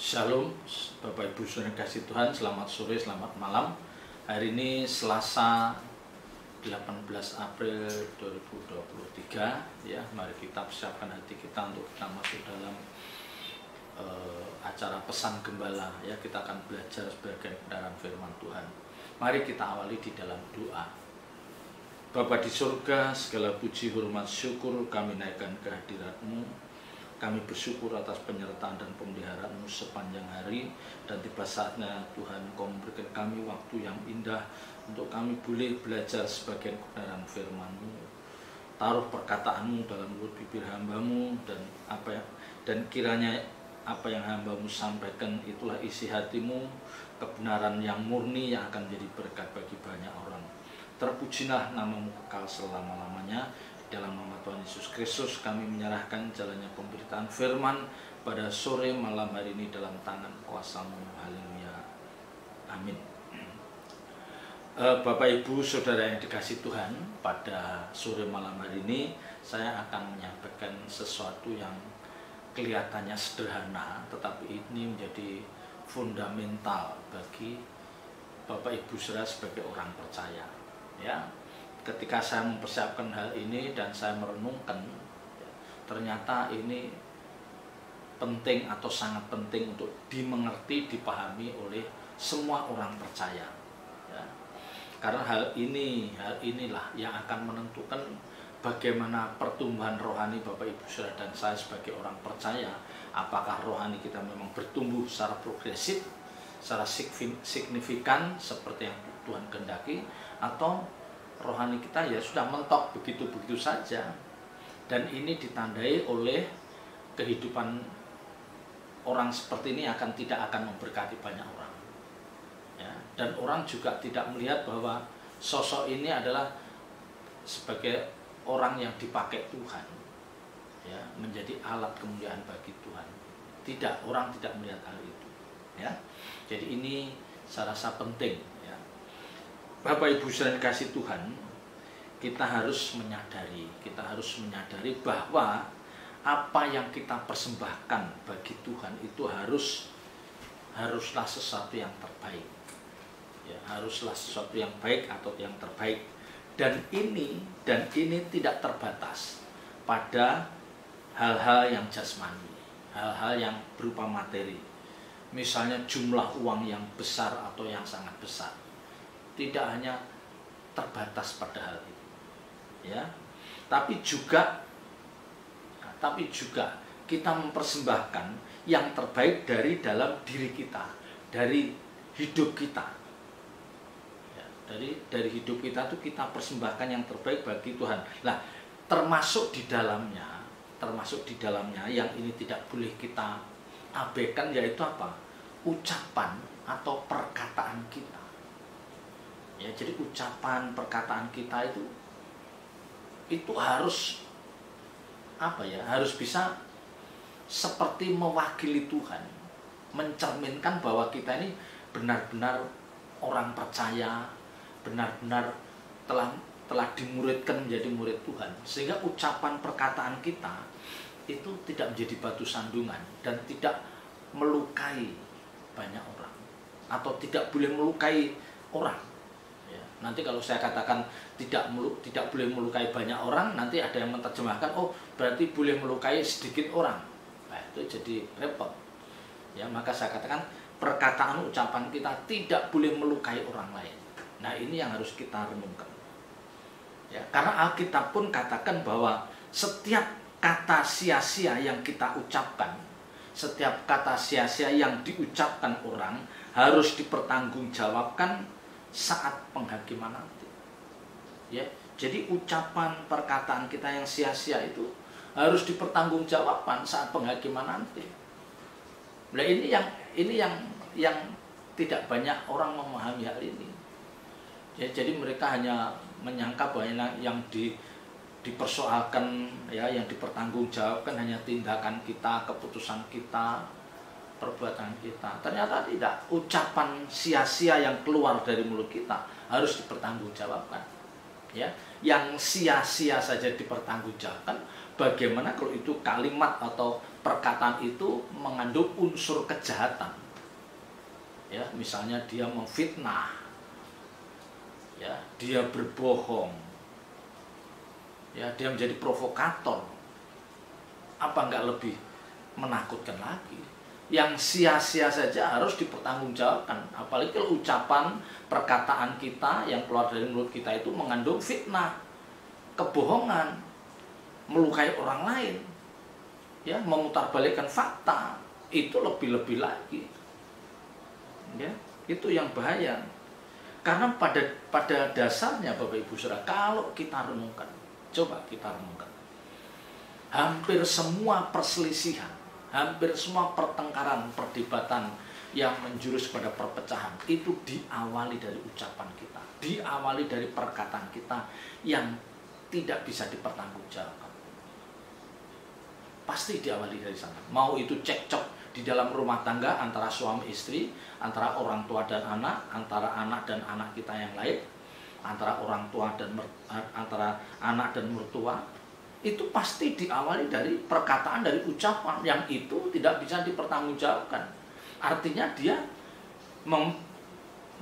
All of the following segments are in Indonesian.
Shalom, Bapak Ibu Saudara kasih Tuhan, selamat sore, selamat malam. Hari ini Selasa 18 April 2023 ya. Mari kita persiapkan hati kita untuk kita masuk dalam acara pesan gembala ya. Kita akan belajar sebagai kebenaran firman Tuhan. Mari kita awali di dalam doa. Bapa di surga, segala puji, hormat, syukur kami naikkan ke hadirat-Mu. Kami bersyukur atas penyertaan dan pemeliharaan-Mu sepanjang hari. Dan tiba saatnya Tuhan, Kau memberikan kami waktu yang indah untuk kami boleh belajar sebagian kebenaran firman-Mu. Taruh perkataan-Mu dalam mulut bibir hamba-Mu, dan kiranya apa yang hamba-Mu sampaikan itulah isi hati-Mu, kebenaran yang murni yang akan menjadi berkat bagi banyak orang. Terpujilah nama-Mu kekal selama-lamanya. Dalam nama Tuhan Yesus Kristus kami menyerahkan jalannya pemberitaan firman pada sore malam hari ini dalam tangan kuasa-Mu. Haleluya. Amin. Bapak Ibu Saudara yang dikasihi Tuhan, pada sore malam hari ini saya akan menyampaikan sesuatu yang kelihatannya sederhana, tetapi ini menjadi fundamental bagi Bapak Ibu Saudara sebagai orang percaya. Ya. Ketika saya mempersiapkan hal ini dan saya merenungkan, ya, ternyata ini penting atau sangat penting untuk dimengerti, dipahami oleh semua orang percaya. Ya. Karena hal inilah yang akan menentukan bagaimana pertumbuhan rohani Bapak Ibu Saudara dan saya sebagai orang percaya. Apakah rohani kita memang bertumbuh secara progresif, secara signifikan seperti yang Tuhan kehendaki, atau rohani kita ya sudah mentok begitu-begitu saja. Dan ini ditandai oleh kehidupan orang seperti ini tidak akan memberkati banyak orang ya. Dan orang juga tidak melihat bahwa sosok ini adalah sebagai orang yang dipakai Tuhan ya, menjadi alat kemuliaan bagi Tuhan. Tidak, orang tidak melihat hal itu ya. Jadi ini saya rasa penting. Bapak Ibu Saudara kasih Tuhan, kita harus menyadari bahwa apa yang kita persembahkan bagi Tuhan itu haruslah sesuatu yang terbaik. Ya, haruslah sesuatu yang baik atau yang terbaik. Dan ini tidak terbatas pada hal-hal yang jasmani, hal-hal yang berupa materi. Misalnya jumlah uang yang besar atau yang sangat besar. Tidak hanya terbatas pada hal itu ya, tapi juga kita mempersembahkan yang terbaik dari dalam diri kita, dari hidup kita ya, dari hidup kita itu kita persembahkan yang terbaik bagi Tuhan. Nah, termasuk di dalamnya yang ini tidak boleh kita abaikan, yaitu apa? Ucapan atau perkataan kita. Ya, jadi ucapan perkataan kita itu harus harus bisa seperti mewakili Tuhan, mencerminkan bahwa kita ini benar-benar orang percaya, benar-benar telah dimuridkan menjadi murid Tuhan, sehingga ucapan perkataan kita itu tidak menjadi batu sandungan dan tidak melukai banyak orang atau tidak boleh melukai orang. Nanti kalau saya katakan tidak boleh melukai banyak orang, nanti ada yang menerjemahkan, oh berarti boleh melukai sedikit orang. Nah, itu jadi repot. Ya, maka saya katakan perkataan ucapan kita tidak boleh melukai orang lain. Nah, ini yang harus kita renungkan. Ya, karena Alkitab pun katakan bahwa setiap kata sia-sia yang kita ucapkan, setiap kata sia-sia yang diucapkan orang harus dipertanggungjawabkan saat penghakiman nanti. Ya, jadi ucapan perkataan kita yang sia-sia itu harus dipertanggungjawabkan saat penghakiman nanti. Nah, ini yang tidak banyak orang memahami hal ini. Ya, jadi mereka hanya menyangka bahwa yang dipersoalkan ya, yang dipertanggungjawabkan hanya tindakan kita, keputusan kita, perbuatan kita. Ternyata tidak. Ucapan sia-sia yang keluar dari mulut kita harus dipertanggungjawabkan. Ya, yang sia-sia saja dipertanggungjawabkan, bagaimana kalau itu kalimat atau perkataan itu mengandung unsur kejahatan. Ya, misalnya dia memfitnah, ya, dia berbohong, ya, dia menjadi provokator. Apa enggak lebih menakutkan lagi? Yang sia-sia saja harus dipertanggungjawabkan. Apalagi kalau ucapan, perkataan kita yang keluar dari mulut kita itu mengandung fitnah, kebohongan, melukai orang lain, ya, memutarbalikkan fakta, itu lebih-lebih lagi. Ya, itu yang bahaya. Karena pada dasarnya Bapak Ibu Saudara, kalau kita renungkan, coba kita renungkan, hampir semua perselisihan, hampir semua pertengkaran, perdebatan yang menjurus pada perpecahan itu diawali dari ucapan kita, diawali dari perkataan kita yang tidak bisa dipertanggungjawabkan. Pasti diawali dari sana. Mau itu cekcok di dalam rumah tangga antara suami istri, antara orang tua dan anak, antara anak dan anak kita yang lain, antara orang tua dan antara anak dan mertua, itu pasti diawali dari perkataan, dari ucapan yang itu tidak bisa dipertanggungjawabkan. Artinya dia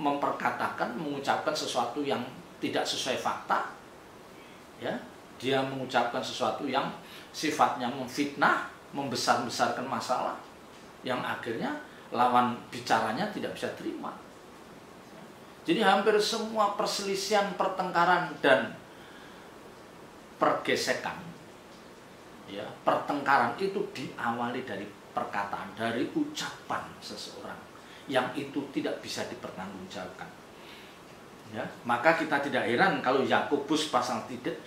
memperkatakan, mengucapkan sesuatu yang tidak sesuai fakta, ya, dia mengucapkan sesuatu yang sifatnya memfitnah, membesar-besarkan masalah, yang akhirnya lawan bicaranya tidak bisa terima. Jadi hampir semua perselisihan, pertengkaran, dan pergesekan, ya, pertengkaran itu diawali dari perkataan, dari ucapan seseorang yang itu tidak bisa dipertanggungjawabkan. Ya, maka kita tidak heran kalau Yakobus pasal 3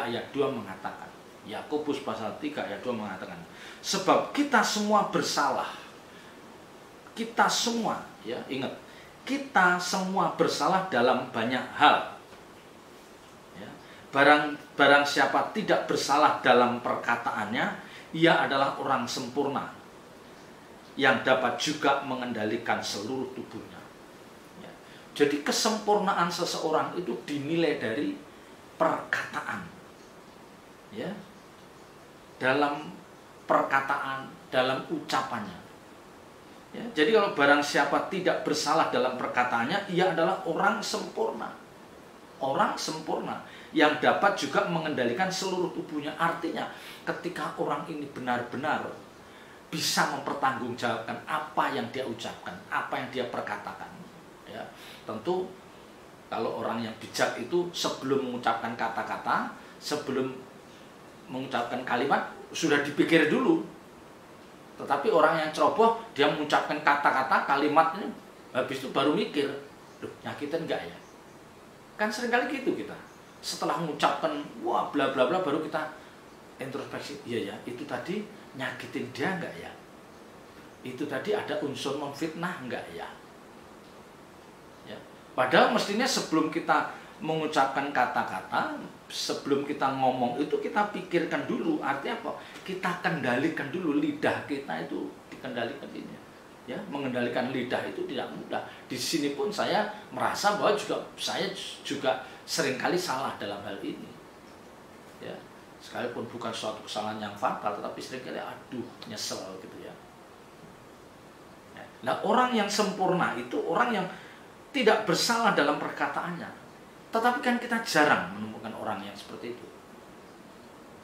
ayat 2 mengatakan, Yakobus pasal 3 ayat 2 mengatakan, sebab kita semua bersalah. Kita semua, ya, ingat, kita semua bersalah dalam banyak hal. Ya, barang siapa tidak bersalah dalam perkataannya, ia adalah orang sempurna yang dapat juga mengendalikan seluruh tubuhnya. Ya, jadi kesempurnaan seseorang itu dinilai dari perkataan. Ya, dalam perkataan, dalam ucapannya. Ya, jadi kalau barang siapa tidak bersalah dalam perkataannya, ia adalah orang sempurna. Orang sempurna yang dapat juga mengendalikan seluruh tubuhnya. Artinya ketika orang ini benar-benar bisa mempertanggungjawabkan apa yang dia ucapkan, apa yang dia perkatakan. Ya, tentu kalau orang yang bijak itu sebelum mengucapkan kata-kata, sebelum mengucapkan kalimat sudah dipikir dulu. Tetapi orang yang ceroboh, dia mengucapkan kata-kata, kalimatnya, habis itu baru mikir, loh, nyakitin enggak ya? Kan seringkali gitu kita. Setelah mengucapkan wah bla bla bla, baru kita introspeksi, iya ya, itu tadi nyakitin dia enggak ya? Itu tadi ada unsur memfitnah enggak ya? Ya. Padahal mestinya sebelum kita mengucapkan kata-kata, sebelum kita ngomong itu kita pikirkan dulu. Artinya apa? Kita kendalikan dulu lidah kita itu, dikendalikan ini. Ya, mengendalikan lidah itu tidak mudah. Di sini pun saya merasa bahwa saya juga seringkali salah dalam hal ini. Ya, sekalipun bukan suatu kesalahan yang fatal, tetapi seringkali aduh nyesel gitu ya. Nah, orang yang sempurna itu orang yang tidak bersalah dalam perkataannya. Tetapi kan kita jarang menemukan orang yang seperti itu.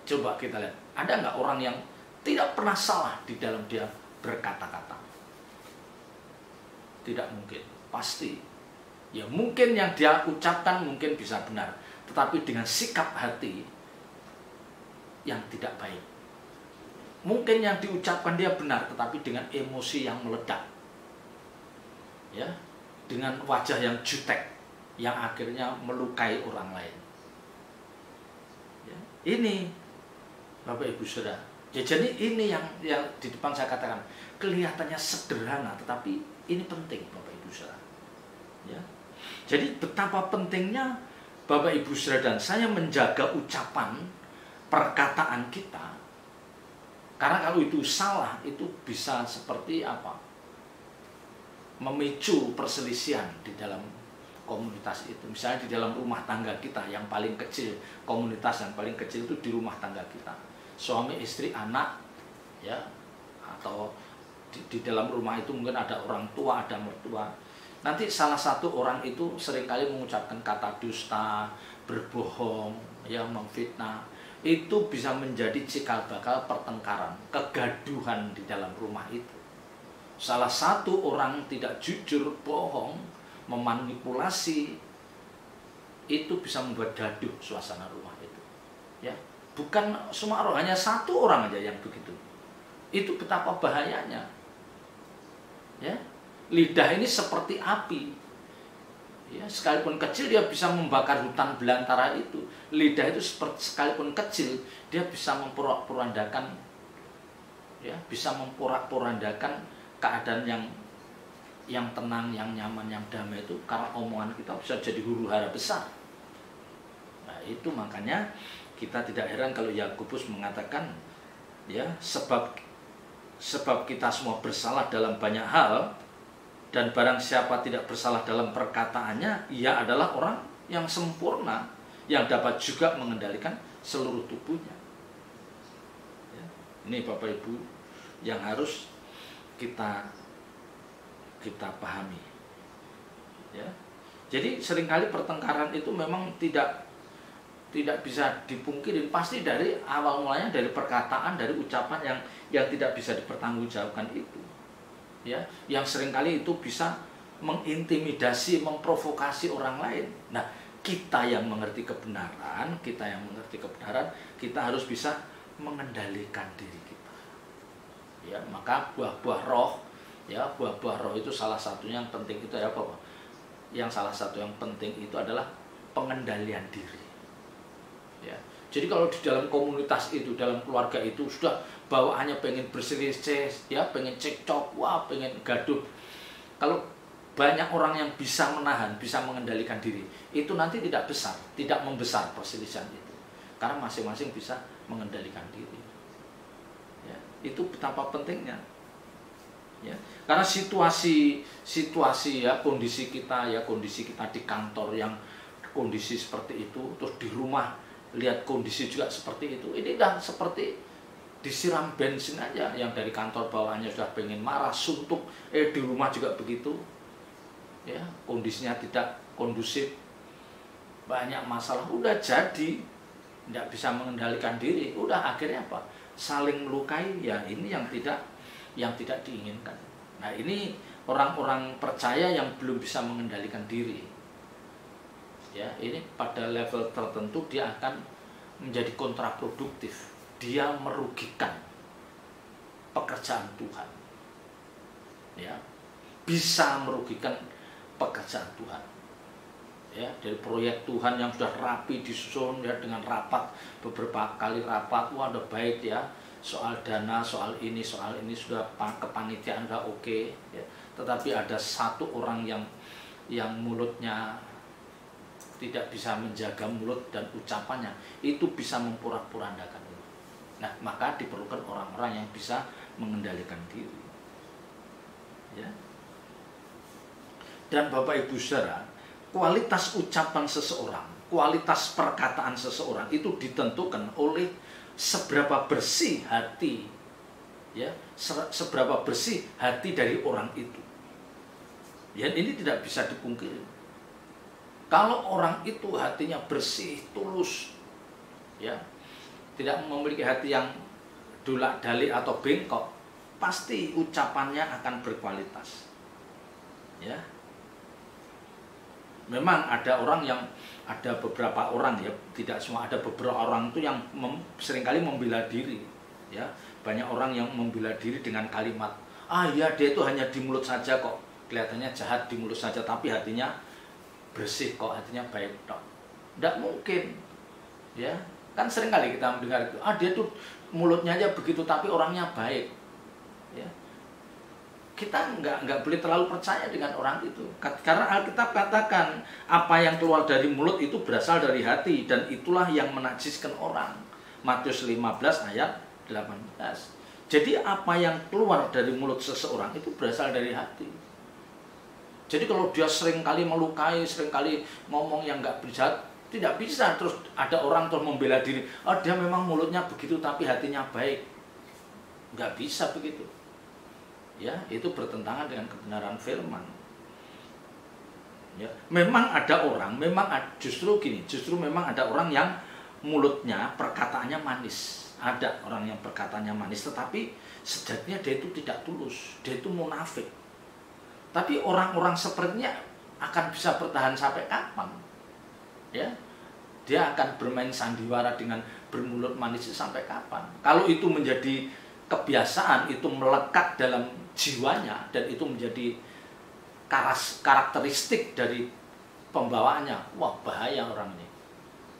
Coba kita lihat, ada nggak orang yang tidak pernah salah di dalam dia berkata-kata? Tidak mungkin, pasti. Ya mungkin yang dia ucapkan mungkin bisa benar, tetapi dengan sikap hati yang tidak baik. Mungkin yang diucapkan dia benar, tetapi dengan emosi yang meledak. Ya, dengan wajah yang jutek, yang akhirnya melukai orang lain. Ya, ini Bapak Ibu Saudara. Ya, jadi ini yang di depan saya katakan kelihatannya sederhana, tetapi ini penting Bapak Ibu Saudara. Ya, jadi betapa pentingnya Bapak Ibu Saudara dan saya menjaga ucapan, perkataan kita. Karena kalau itu salah, itu bisa seperti apa? Memicu perselisihan di dalam komunitas itu. Misalnya di dalam rumah tangga kita yang paling kecil, komunitas yang paling kecil itu di rumah tangga kita. Suami, istri, anak, ya, atau di dalam rumah itu mungkin ada orang tua, ada mertua. Nanti salah satu orang itu seringkali mengucapkan kata dusta, berbohong, ya, memfitnah. Itu bisa menjadi cikal bakal pertengkaran, kegaduhan di dalam rumah itu. Salah satu orang tidak jujur, bohong, memanipulasi, itu bisa membuat gaduh suasana rumah itu. Ya, bukan semua orang, hanya satu orang aja yang begitu. Itu betapa bahayanya. Ya, lidah ini seperti api. Ya, sekalipun kecil dia bisa membakar hutan belantara itu. Lidah itu sekalipun kecil dia bisa memporak-porandakan, ya, bisa memporak-porandakan keadaan yang tenang, yang nyaman, yang damai itu karena omongan kita bisa jadi huru-hara besar. Nah, itu makanya kita tidak heran kalau Yakobus mengatakan, ya, sebab kita semua bersalah dalam banyak hal, dan barang siapa tidak bersalah dalam perkataannya, ia adalah orang yang sempurna, yang dapat juga mengendalikan seluruh tubuhnya. Ya, ini Bapak Ibu yang harus kita pahami. Ya, jadi seringkali pertengkaran itu memang tidak bisa dipungkiri, pasti dari awal mulanya dari perkataan, dari ucapan yang tidak bisa dipertanggungjawabkan itu. Ya, yang seringkali itu bisa mengintimidasi, memprovokasi orang lain. Nah, kita yang mengerti kebenaran, kita harus bisa mengendalikan diri kita. Ya, maka buah-buah roh, ya, buah-buah roh itu salah satunya yang penting itu ya, apa? Yang salah satu yang penting itu adalah pengendalian diri. Ya. Jadi kalau di dalam komunitas itu, dalam keluarga itu sudah bawaannya pengen berselisih, ya, pengen cekcok, wah, pengen gaduh. Kalau banyak orang yang bisa menahan, bisa mengendalikan diri, itu nanti tidak membesar perselisihan itu. Karena masing-masing bisa mengendalikan diri. Ya, itu betapa pentingnya. Ya, karena situasi ya, kondisi kita di kantor yang kondisi seperti itu, terus di rumah lihat kondisi juga seperti itu, ini dah seperti disiram bensin aja. Yang dari kantor bawaannya sudah pengen marah, suntuk, di rumah juga begitu, ya, kondisinya tidak kondusif, banyak masalah, udah jadi tidak bisa mengendalikan diri, udah akhirnya apa? Saling melukai. Ya, ini yang tidak diinginkan. Nah, ini orang-orang percaya yang belum bisa mengendalikan diri. Ya, ini pada level tertentu dia akan menjadi kontraproduktif. Dia merugikan pekerjaan Tuhan. Ya, bisa merugikan pekerjaan Tuhan. Ya, dari proyek Tuhan yang sudah rapi disusun, ya, dengan rapat, beberapa kali rapat, wah, udah baik, ya, soal dana, soal ini sudah kepanitiaan udah oke, ya. Tetapi ada satu orang yang mulutnya tidak bisa menjaga mulut dan ucapannya, itu bisa memporak-porandakan itu. Nah, maka diperlukan orang-orang yang bisa mengendalikan diri. Ya. Dan Bapak Ibu Saudara, kualitas ucapan seseorang, kualitas perkataan seseorang itu ditentukan oleh seberapa bersih hati, ya, seberapa bersih hati dari orang itu. Ya, ini tidak bisa dipungkiri. Kalau orang itu hatinya bersih, tulus, ya, tidak memiliki hati yang dolak-dalik atau bengkok, pasti ucapannya akan berkualitas. Ya. Memang ada beberapa orang, ya, tidak semua, ada beberapa orang itu yang seringkali membela diri, ya. Banyak orang yang membela diri dengan kalimat, ya, dia itu hanya di mulut saja kok, kelihatannya jahat di mulut saja, tapi hatinya bersih kok, hatinya baik kok. Tidak mungkin, ya, kan seringkali kita mendengar itu, dia tuh mulutnya aja begitu tapi orangnya baik, ya. Kita nggak boleh terlalu percaya dengan orang itu, karena Alkitab katakan apa yang keluar dari mulut itu berasal dari hati, dan itulah yang menajiskan orang. Matius 15 ayat 18. Jadi apa yang keluar dari mulut seseorang itu berasal dari hati. Jadi kalau dia seringkali melukai, seringkali ngomong yang nggak bisa, tidak bisa terus ada orang terus membela diri, dia memang mulutnya begitu tapi hatinya baik. Nggak bisa begitu. Ya, itu bertentangan dengan kebenaran firman. Ya, memang ada orang, justru memang ada orang yang mulutnya, perkataannya manis. Ada orang yang perkataannya manis, tetapi sejatinya dia itu tidak tulus, dia itu munafik. Tapi orang-orang sepertinya akan bisa bertahan sampai kapan? Ya, dia akan bermain sandiwara dengan bermulut manis sampai kapan? Kalau itu menjadi kebiasaan, itu melekat dalam jiwanya dan itu menjadi karakteristik dari pembawaannya, wah bahaya orang ini.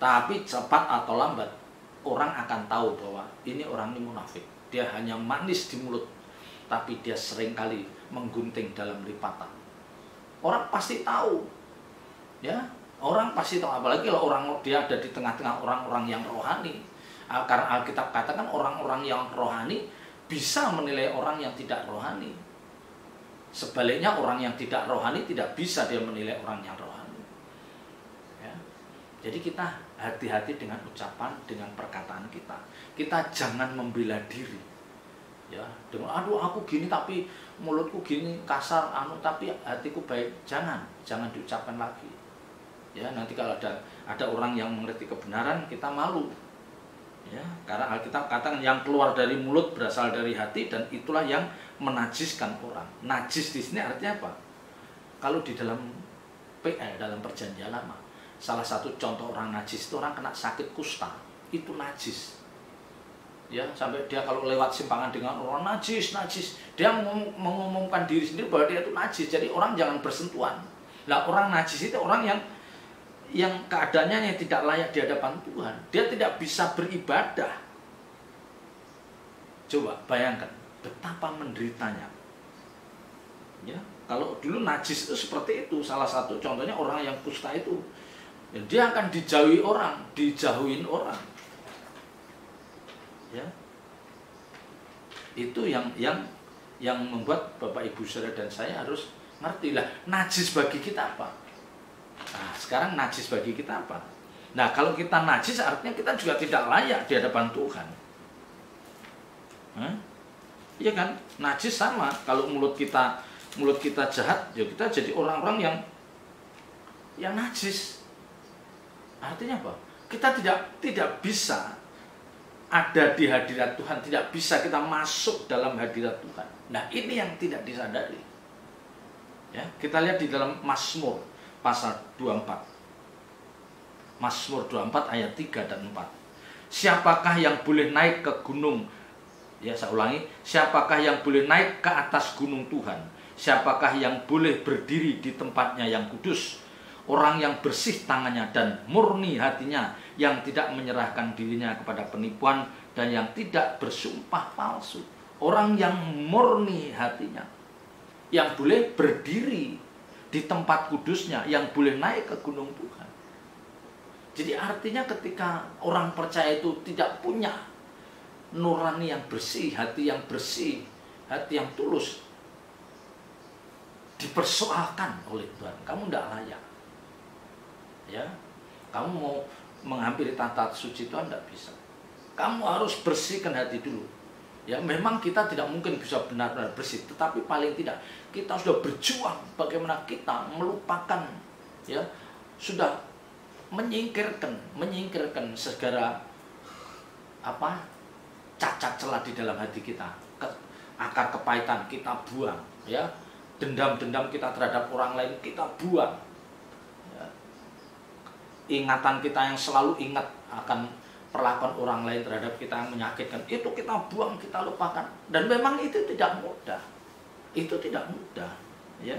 Tapi cepat atau lambat orang akan tahu bahwa ini orang ini munafik. Dia hanya manis di mulut, tapi dia seringkali menggunting dalam lipatan. Orang pasti tahu, ya, orang pasti tahu. Apalagi kalau dia ada di tengah-tengah orang-orang yang rohani. Karena Alkitab katakan orang-orang yang rohani bisa menilai orang yang tidak rohani. Sebaliknya orang yang tidak rohani tidak bisa dia menilai orang yang rohani. Ya. Jadi kita hati-hati dengan ucapan, dengan perkataan kita. Kita jangan membela diri. Ya, dengan aduh aku gini tapi mulutku gini kasar, tapi hatiku baik. Jangan diucapkan lagi. Ya, nanti kalau ada orang yang mengerti kebenaran, kita malu. Ya, karena Alkitab katakan yang keluar dari mulut berasal dari hati dan itulah yang menajiskan orang. Najis di sini artinya apa? Kalau di dalam dalam Perjanjian Lama, salah satu contoh orang najis itu orang kena sakit kusta, itu najis. Ya, sampai dia kalau lewat simpangan dengan orang najis, dia mengumumkan diri sendiri bahwa dia itu najis. Jadi orang jangan bersentuhan. Nah, orang najis itu orang yang keadaannya yang tidak layak di hadapan Tuhan. Dia tidak bisa beribadah. Coba bayangkan betapa menderitanya. Ya, kalau dulu najis itu seperti itu. Salah satu contohnya orang yang kusta itu. Ya, dia akan dijauhin orang. Ya. Itu yang membuat Bapak Ibu Saudara dan saya harus ngerti lah, najis bagi kita apa? Nah, sekarang najis bagi kita apa? Nah, kalau kita najis artinya kita juga tidak layak di hadapan Tuhan. Iya kan? Najis sama. Kalau mulut kita jahat, ya kita jadi orang-orang yang najis. Artinya apa? Kita tidak bisa ada di hadirat Tuhan, tidak bisa kita masuk dalam hadirat Tuhan. Nah, ini yang tidak disadari. Ya, kita lihat di dalam Mazmur pasal 24. Mazmur 24 ayat 3 dan 4. Siapakah yang boleh naik ke gunung? Ya, saya ulangi. Siapakah yang boleh naik ke atas gunung Tuhan? Siapakah yang boleh berdiri di tempatnya yang kudus? Orang yang bersih tangannya dan murni hatinya, yang tidak menyerahkan dirinya kepada penipuan dan yang tidak bersumpah palsu. Orang yang murni hatinya, yang boleh berdiri di tempat kudusnya, yang boleh naik ke gunung Tuhan. Jadi artinya ketika orang percaya itu tidak punya nurani yang bersih, hati yang bersih, hati yang tulus, dipersoalkan oleh Tuhan. Kamu tidak layak. Ya, kamu mau menghampiri tahta suci Tuhan tidak bisa. Kamu harus bersihkan hati dulu. Ya, memang kita tidak mungkin bisa benar-benar bersih, tetapi paling tidak kita sudah berjuang bagaimana kita melupakan, ya, sudah menyingkirkan segala cacat celah di dalam hati kita. Akar kepahitan kita buang, ya. Dendam-dendam kita terhadap orang lain kita buang. Ingatan kita yang selalu ingat akan perlakuan orang lain terhadap kita yang menyakitkan, itu kita buang, kita lupakan. Dan memang itu tidak mudah. Itu tidak mudah, ya.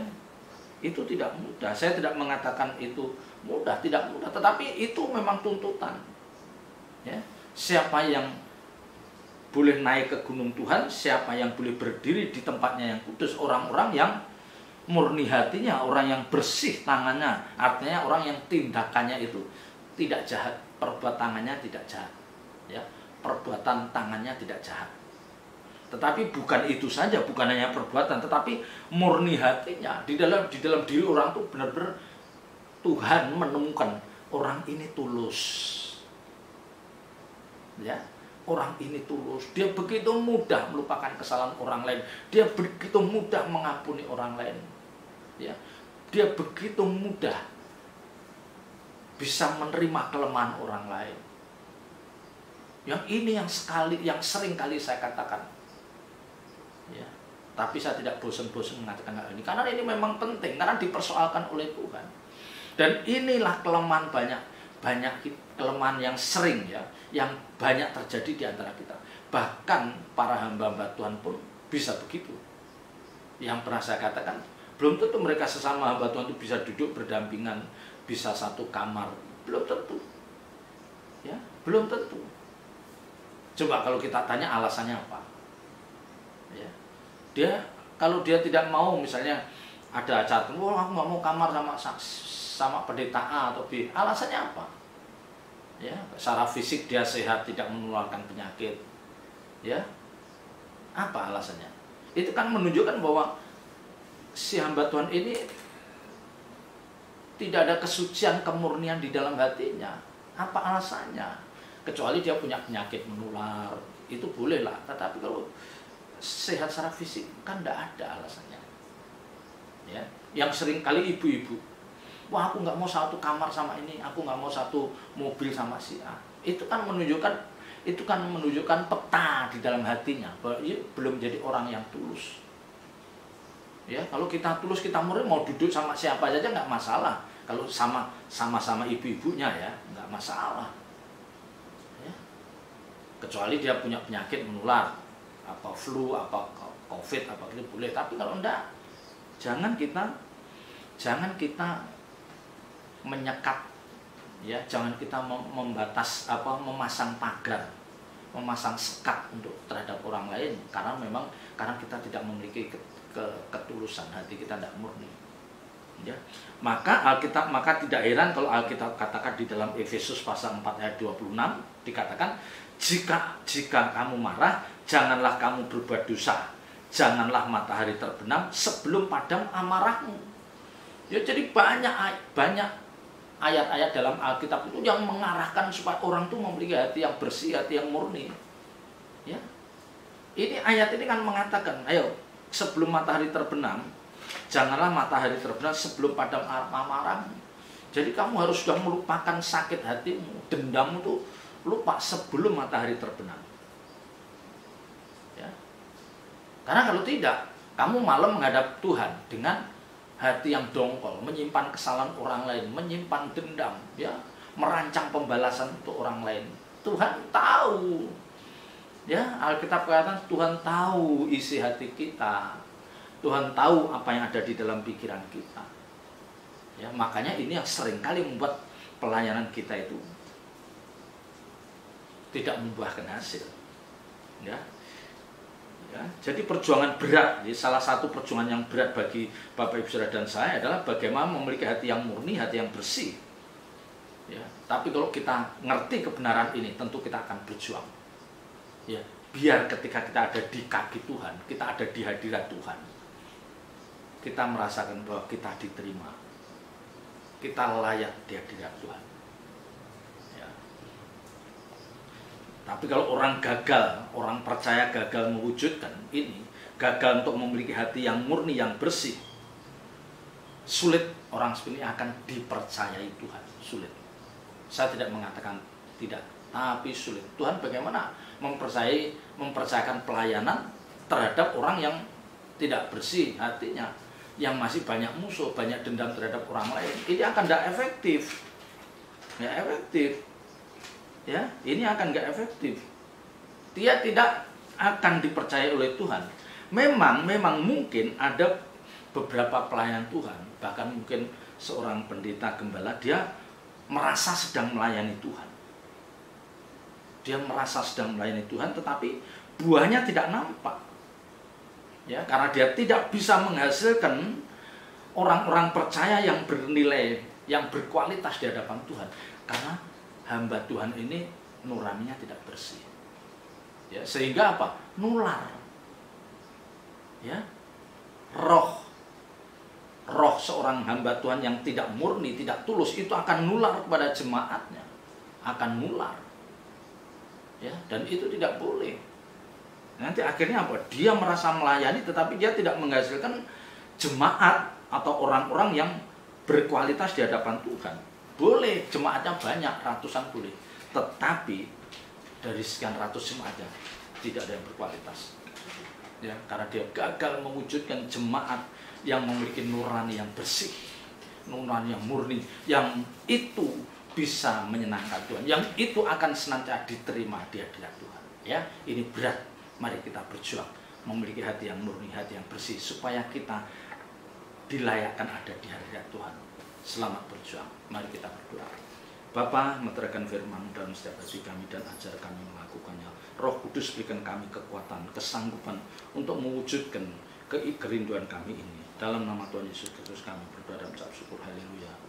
Itu tidak mudah. Saya tidak mengatakan itu mudah, tidak mudah, tetapi itu memang tuntutan. Ya. Siapa yang boleh naik ke gunung Tuhan, siapa yang boleh berdiri di tempatnya yang kudus? Orang-orang yang murni hatinya, orang yang bersih tangannya, artinya orang yang tindakannya itu tidak jahat, perbuatan tangannya tidak jahat, ya, perbuatan tangannya tidak jahat. Tetapi bukan itu saja, bukan hanya perbuatan, tetapi murni hatinya di dalam diri orang itu benar-benar Tuhan menemukan orang ini tulus, ya, orang ini tulus, dia begitu mudah melupakan kesalahan orang lain, dia begitu mudah mengampuni orang lain, ya, dia begitu mudah bisa menerima kelemahan orang lain. Yang ini yang sering kali saya katakan, ya, tapi saya tidak bosan-bosan mengatakan hal ini karena ini memang penting, karena dipersoalkan oleh Tuhan. Dan inilah kelemahan banyak kelemahan yang sering, ya, yang banyak terjadi di antara kita. Bahkan para hamba-hamba Tuhan pun bisa begitu. Yang pernah saya katakan, belum tentu mereka sesama hamba Tuhan itu bisa duduk berdampingan, bisa satu kamar, belum tentu, ya, belum tentu. Coba kalau kita tanya alasannya apa, ya, kalau dia tidak mau, misalnya ada acara, aku nggak mau kamar sama pendeta A atau B, alasannya apa? Ya, secara fisik dia sehat, tidak menularkan penyakit, ya, apa alasannya? Itu kan menunjukkan bahwa si hamba Tuhan ini tidak ada kesucian, kemurnian di dalam hatinya. Apa alasannya? Kecuali dia punya penyakit menular, itu bolehlah. Tetapi kalau sehat secara fisik kan tidak ada alasannya. Ya, yang sering kali ibu-ibu, wah aku nggak mau satu kamar sama ini, aku nggak mau satu mobil sama si A. Itu kan menunjukkan peta di dalam hatinya bahwa dia belum jadi orang yang tulus. Ya, kalau kita tulus, kita murni, mau duduk sama siapa saja nggak masalah. Kalau sama-sama ibu-ibunya, ya, nggak masalah. Ya. Kecuali dia punya penyakit menular, apa flu, apa COVID, apa itu boleh. Tapi kalau enggak, jangan kita menyekat, ya, jangan kita memasang pagar, memasang sekat untuk terhadap orang lain, karena kita tidak memiliki ketulusan, hati kita tidak murni, ya. Maka tidak heran kalau Alkitab katakan di dalam Efesus pasal 4 ayat 26 dikatakan, jika kamu marah, janganlah kamu berbuat dosa, janganlah matahari terbenam sebelum padam amarahmu. Ya, jadi banyak ayat-ayat dalam Alkitab itu yang mengarahkan supaya orang itu memiliki hati yang bersih, hati yang murni. Ya. Ini ayat ini kan mengatakan, ayo, sebelum matahari terbenam, janganlah matahari terbenam sebelum padam amarahmu. Jadi kamu harus sudah melupakan sakit hatimu, dendammu itu lupa sebelum matahari terbenam. Ya. Karena kalau tidak, kamu malam menghadap Tuhan dengan hati yang dongkol, menyimpan kesalahan orang lain, menyimpan dendam, ya, merancang pembalasan untuk orang lain. Tuhan tahu. Ya, Alkitab katakan Tuhan tahu isi hati kita. Tuhan tahu apa yang ada di dalam pikiran kita. Ya, makanya ini yang seringkali membuat pelayanan kita itu tidak membuahkan hasil. Ya. Ya, jadi perjuangan berat, jadi salah satu perjuangan yang berat bagi Bapak Ibu Saudara dan saya adalah bagaimana memiliki hati yang murni, hati yang bersih. Ya, tapi kalau kita ngerti kebenaran ini, tentu kita akan berjuang. Ya, biar ketika kita ada di kaki Tuhan, kita ada di hadirat Tuhan, kita merasakan bahwa kita diterima, kita layak di hadirat Tuhan. Ya. Tapi kalau orang gagal, orang percaya gagal mewujudkan ini, gagal untuk memiliki hati yang murni, yang bersih, sulit orang seperti ini akan dipercayai Tuhan. Sulit. Saya tidak mengatakan tidak, tapi sulit. Tuhan bagaimana mempercayakan pelayanan terhadap orang yang tidak bersih hatinya, yang masih banyak musuh, banyak dendam terhadap orang lain. Ini akan tidak efektif. Ya, efektif. Ya, ini akan nggak efektif. Dia tidak akan dipercaya oleh Tuhan. Memang mungkin ada beberapa pelayan Tuhan, bahkan mungkin seorang pendeta gembala, dia merasa sedang melayani Tuhan. Dia merasa sedang melayani Tuhan, tetapi buahnya tidak nampak. Ya, karena dia tidak bisa menghasilkan orang-orang percaya yang bernilai, yang berkualitas di hadapan Tuhan. Karena hamba Tuhan ini nuraninya tidak bersih. Ya, sehingga apa? Nular. Ya. Roh seorang hamba Tuhan yang tidak murni, tidak tulus, itu akan nular kepada jemaatnya. Akan nular. Ya, dan itu tidak boleh. Nanti akhirnya apa? Dia merasa melayani tetapi dia tidak menghasilkan jemaat atau orang-orang yang berkualitas di hadapan Tuhan. Boleh jemaatnya banyak, ratusan boleh. Tetapi dari sekian ratus jemaatnya tidak ada yang berkualitas. Ya, karena dia gagal mewujudkan jemaat yang memiliki nurani yang bersih, nurani yang murni, yang itu bisa menyenangkan Tuhan, yang itu akan senantiasa diterima di hadirat Tuhan. Ya, ini berat. Mari kita berjuang memiliki hati yang murni, hati yang bersih, supaya kita dilayakkan ada di hadirat Tuhan. Selamat berjuang. Mari kita berdoa. Bapa, meteraikan firman dalam setiap hati kami dan ajar kami melakukannya. Roh Kudus berikan kami kekuatan, kesanggupan untuk mewujudkan kerinduan kami ini. Dalam nama Tuhan Yesus Kristus kami berdoa dan mengucap syukur. Haleluya.